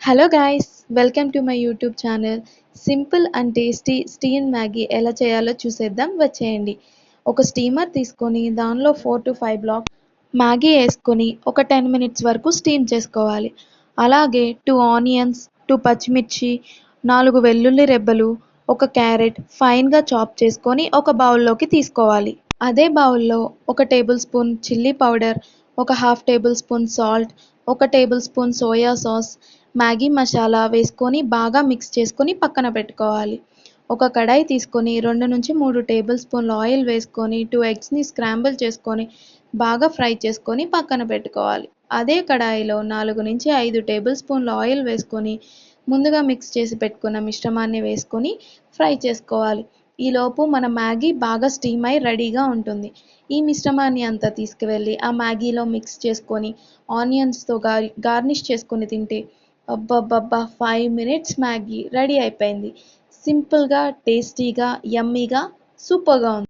Hello guys, welcome to my YouTube channel. Simple and tasty steam Maggi ఎలా చేయాలో చూసేద్దాం, వచ్చేయండి. ఒక స్టీమర్ తీసుకొని దానిలో 4 to 5 బ్లాక్ మ్యాగీ వేసుకొని ఒక 10 మినిట్స్ వరకు స్టీమ్ చేసుకోవాలి. అలాగే 2 ఆనియన్స్, 2 పచ్చిమిర్చి, 4 వెల్లుల్లి రెబ్బలు, ఒక క్యారెట్ ఫైన్గా చాప్ చేసుకొని ఒక బౌల్లోకి తీసుకోవాలి. అదే బౌల్లో ఒక టేబుల్ స్పూన్ చిల్లీ పౌడర్, ఒక హాఫ్ టేబుల్ స్పూన్ సాల్ట్, ఒక table spoon soya sauce, Maggi masala వేసుకొని బాగా మిక్స్ చేసుకొని పక్కన పెట్టుకోవాలి. ఒక కడాయి తీసుకొని 2 నుంచి 3 టేబుల్ స్పూన్ల ఆయిల్ వేసుకొని 2 ఎగ్స్ని స్క్రాంబుల్ చేసుకొని బాగా ఫ్రై చేసుకొని పక్కన పెట్టుకోవాలి. అదే కడాయిలో 4 నుంచి 5 టేబుల్ స్పూన్ల ఆయిల్ వేసుకొని ముందుగా మిక్స్ చేసి పెట్టుకున్న మిశ్రమాన్ని వేసుకొని ఫ్రై చేసుకోవాలి. ఈలోపు మన మ్యాగీ బాగా స్టీమ్ అయి రెడీగా ఉంటుంది. ఈ మిశ్రమాన్ని అంతా తీసుకువెళ్ళి ఆ మ్యాగీలో మిక్స్ చేసుకొని ఆనియన్స్తో గార్నిష్ చేసుకొని తింటే అబ్బబ్బబ్బా, 5 మినిట్స్ మ్యాగీ రెడీ అయిపోయింది. సింపుల్గా, టేస్టీగా, యమ్మీగా, సూపర్గా ఉంది.